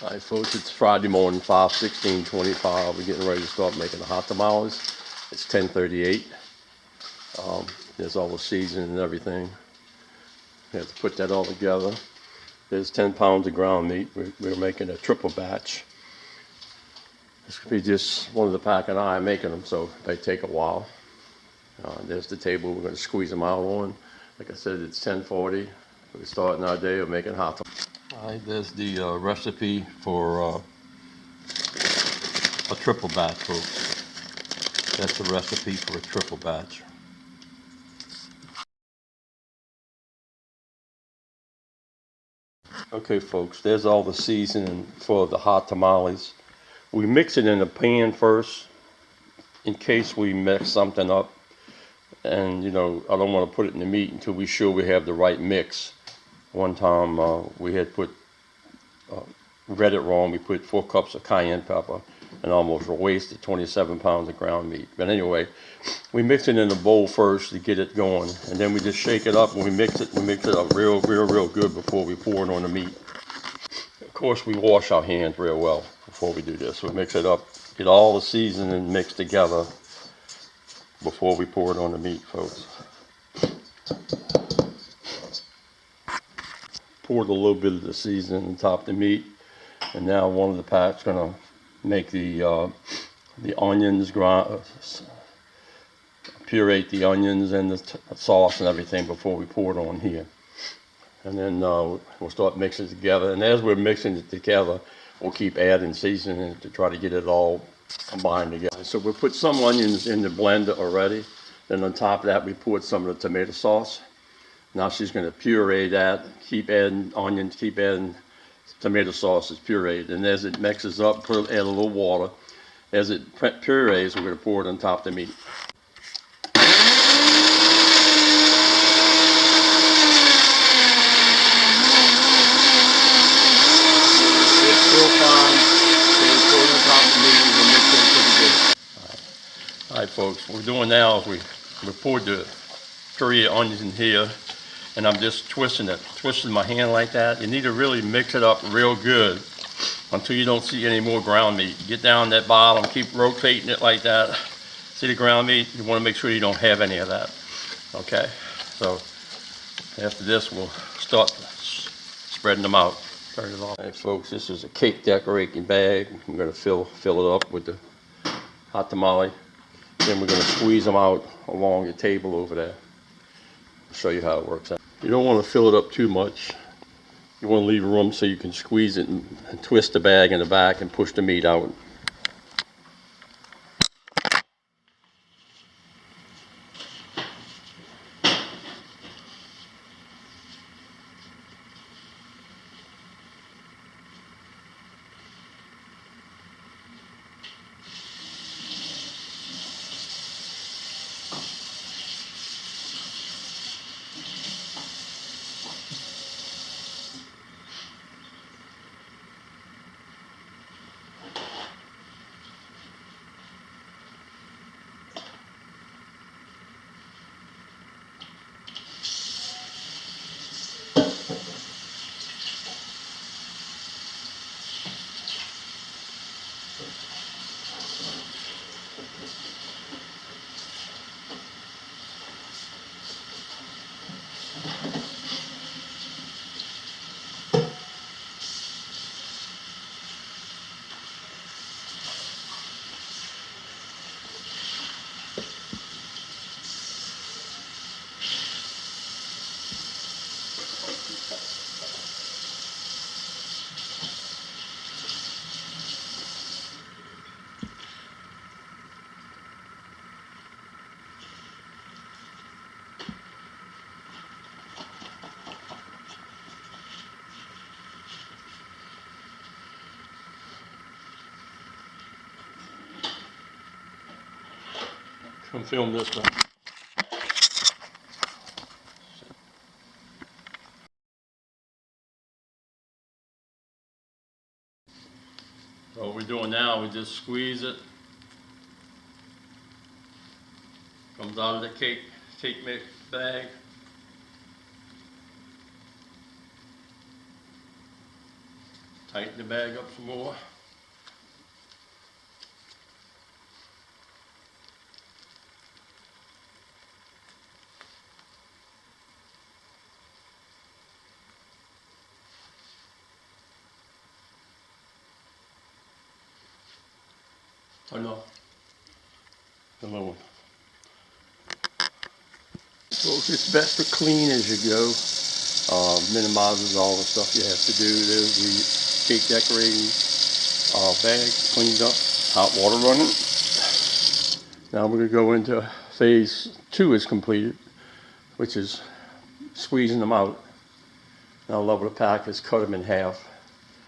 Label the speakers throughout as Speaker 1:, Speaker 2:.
Speaker 1: Alright folks, it's Friday morning, 5/16/25. We're getting ready to start making the hot tamales. It's 10:38. There's all the seasoning and everything. We have to put that all together. There's 10 pounds of ground meat. We're making a triple batch. This could be just one of the pack and I making them, so they take a while. There's the table we're going to squeeze them out on. Like I said, it's 10:40. We're starting our day of making hot tamales. Alright, there's the recipe for a triple batch, folks. That's the recipe for a triple batch. Okay, folks, there's all the seasoning for the hot tamales. We mix it in a pan first in case we mix something up. And, I don't want to put it in the meat until we're sure we have the right mix. One time we had read it wrong. We put 4 cups of cayenne pepper and almost wasted 27 pounds of ground meat. But anyway, we mix it in a bowl first to get it going, and then we just shake it up. When we mix it up real good before we pour it on the meat. Of course, we wash our hands real well before we do this. We mix it up, get all the seasoning mixed together before we pour it on the meat, folks. Poured a little bit of the seasoning on top of the meat, and now one of the packs gonna make the onions, puree the onions and the sauce and everything before we pour it on here. And then we'll start mixing it together. And as we're mixing it together, we'll keep adding seasoning to try to get it all combined together. So we'll put some onions in the blender already. Then on top of that, we poured some of the tomato sauce. Now she's going to puree that, keep adding onions, keep adding tomato sauce is pureed. And as it mixes up, add a little water. As it purees, we're going to pour it on top of the meat. It's real fine. So we pour it on top of the meat and we'll mix it pretty good. All right, folks, what we're doing now is we poured the puree onions in here. And I'm just twisting my hand like that. You need to really mix it up real good until you don't see any more ground meat. Get down that bottom, keep rotating it like that. See the ground meat? You want to make sure you don't have any of that. Okay, so after this, we'll start spreading them out. Turn it off. All right, folks, this is a cake decorating bag. I'm going to fill it up with the hot tamale. Then we're going to squeeze them out along the table over there. I'll show you how it works out. You don't want to fill it up too much. You want to leave room so you can squeeze it and twist the bag in the back and push the meat out. Come film this one. So what we're doing now, we just squeeze it. Comes out of the cake mix bag. Tighten the bag up some more. Oh no, the little one. Folks, it's best to clean as you go. Minimizes all the stuff you have to do. There's the cake decorating bag cleaned up, hot water running. Now we're going to go into phase 2 is completed, which is squeezing them out. Now level the pack is cut them in half,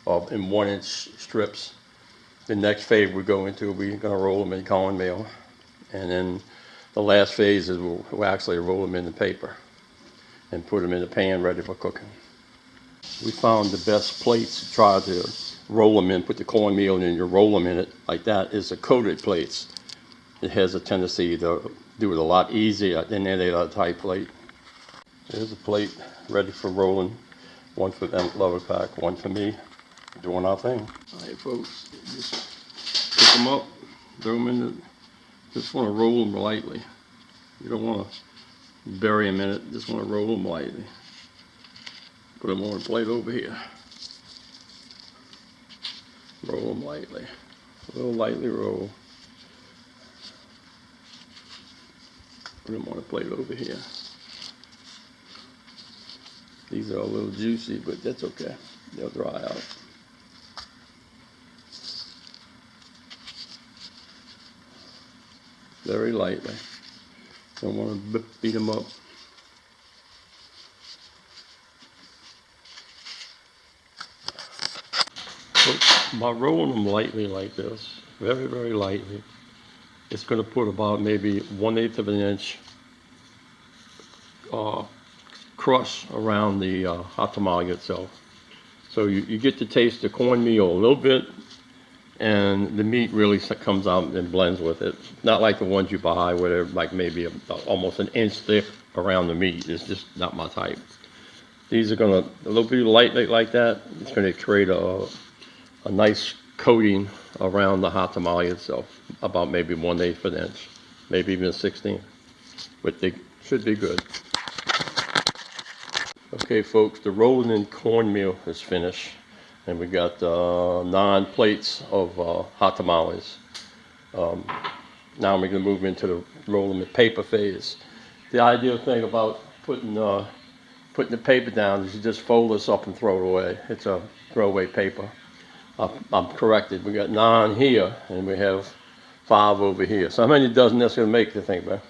Speaker 1: in 1-inch strips. The next phase we go into, we're going to roll them in cornmeal. And then the last phase is we'll actually roll them in the paper and put them in the pan ready for cooking. We found the best plates to try to roll them in, put the cornmeal in and you roll them in it like that, is the coated plates. It has a tendency to do it a lot easier than any other type plate. There's a plate ready for rolling. One for them lover pack, one for me, doing our thing. All right, folks, just pick them up, throw them in the, just want to roll them lightly. You don't want to bury them in it, just want to roll them lightly. Put them on a plate over here. Roll them lightly, a little lightly roll. Put them on a plate over here. These are a little juicy, but that's okay. They'll dry out. Very lightly. Don't want to beat them up. So by rolling them lightly like this, very, very lightly, it's going to put about maybe 1/8 of an inch crust around the hot tamale itself. So you get to taste the cornmeal a little bit, and the meat really comes out and blends with it. Not like the ones you buy where they're like maybe almost an inch thick around the meat. It's just not my type. These are going to, a little bit lightly like that, it's going to create a nice coating around the hot tamale itself, about maybe 1/8 of an inch, maybe even a 1/16, but they should be good. Okay, folks, the rolling in cornmeal is finished, and we got 9 plates of hot tamales. Now we're going to move into the rolling in paper phase. The ideal thing about putting the paper down is you just fold this up and throw it away. It's a throwaway paper. I'm corrected. We got 9 here, and we have 5 over here. So how many dozen that's going to make, you think, man?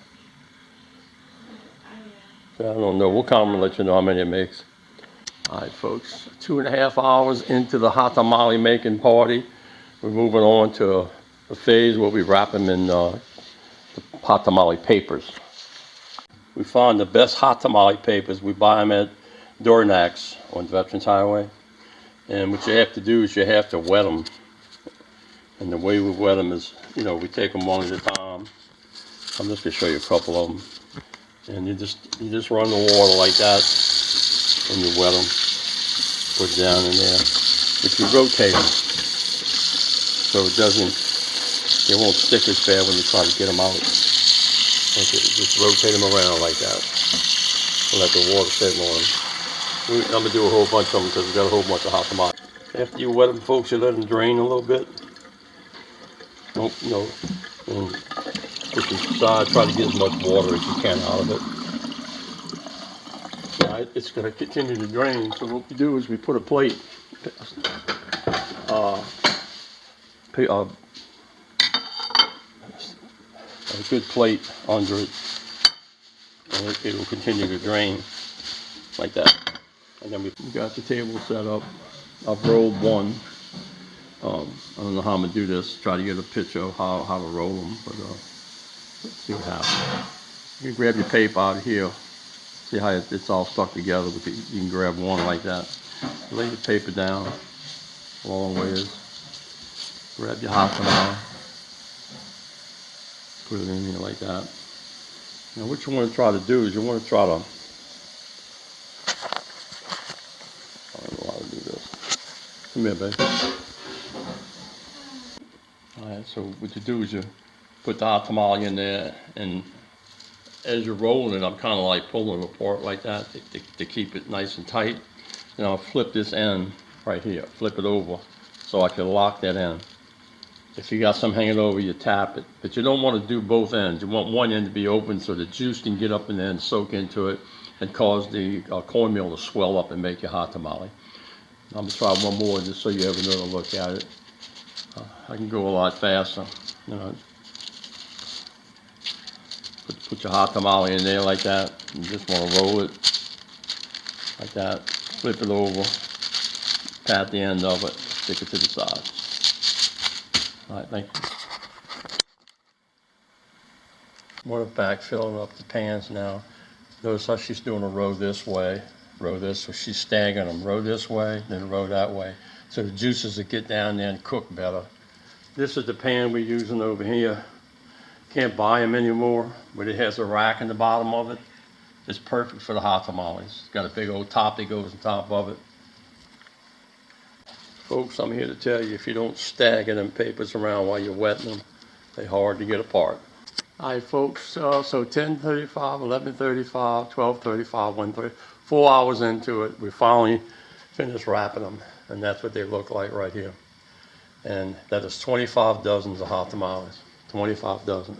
Speaker 1: I don't know. We'll come and let you know how many it makes. All right, folks. 2.5 hours into the hot tamale making party. We're moving on to a phase where we wrap them in the hot tamale papers. We found the best hot tamale papers. We buy them at Dornax on Veterans Highway. And what you have to do is you have to wet them. And the way we wet them is, we take them one at a time. I'm just going to show you a couple of them. And you just run the water like that, and you wet them. Put it down in there. But you rotate them, so it won't stick as bad when you try to get them out. Okay, just rotate them around like that. And let the water settle on them. I'm going to do a whole bunch of them because we've got a whole bunch of hot tamales. After you wet them, folks, you let them drain a little bit. And push them aside, try to get as much water as you can out of it. Now, it's going to continue to drain, so what we do is we put a plate, a good plate under it, and it will continue to drain like that. And then we got the table set up. I've rolled one. I don't know how I'm going to do this, try to get a picture of how to roll them, but let's see what happens. You can grab your paper out of here, see how it's all stuck together. You can grab one like that. Lay your paper down a long ways. Grab your hot tamale, put it in here like that. Now what you want to try to do is you want to try to, I don't know how to do this. Come here, babe. Alright, so what you do is you put the hot tamale in there, and as you're rolling it, I'm kind of like pulling it apart like that to keep it nice and tight. And I'll flip this end right here, flip it over, so I can lock that in. If you got some hanging over, you tap it. But you don't want to do both ends. You want one end to be open so the juice can get up in there and soak into it and cause the cornmeal to swell up and make your hot tamale. I'm going to try one more just so you have another look at it. I can go a lot faster. You know, put your hot tamale in there like that. You just want to roll it like that. Flip it over. Pat the end of it. Stick it to the side. All right, thank you. We're back filling up the pans now. Notice how she's doing a row this way, row this, so she's staggering them. Row this way, then row that way. So the juices will get down there and cook better. This is the pan we're using over here. Can't buy them anymore, but it has a rack in the bottom of it. It's perfect for the hot tamales. It's got a big old top that goes on top of it. Folks, I'm here to tell you, if you don't stagger them papers around while you're wetting them, they're hard to get apart. All right, folks, so 10:35, 11:35, 12:35, 1:30, 4 hours into it, we finally finished wrapping them, and that's what they look like right here. And that is 25 dozens of hot tamales, 25 dozen.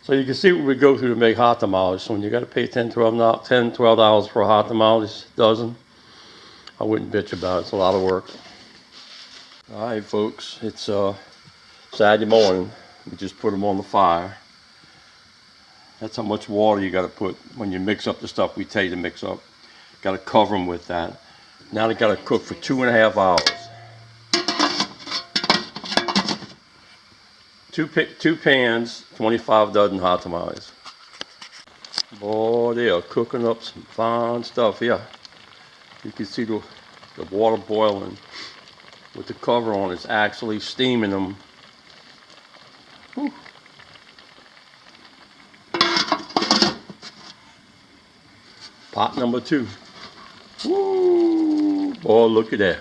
Speaker 1: So you can see what we go through to make hot tamales. So when you got to pay $10, $12 for a hot tamales dozen, I wouldn't bitch about it. It's a lot of work. All right, folks, it's Saturday morning. We just put them on the fire. That's how much water you got to put when you mix up the stuff we tell you to mix up. Got to cover them with that. Now they got to cook for 2.5 hours. Two pans, 25 dozen hot tamales. Boy, they are cooking up some fine stuff here. You can see the water boiling with the cover on. It's actually steaming them. Whew. Pot number 2. Woo! Boy, look at that.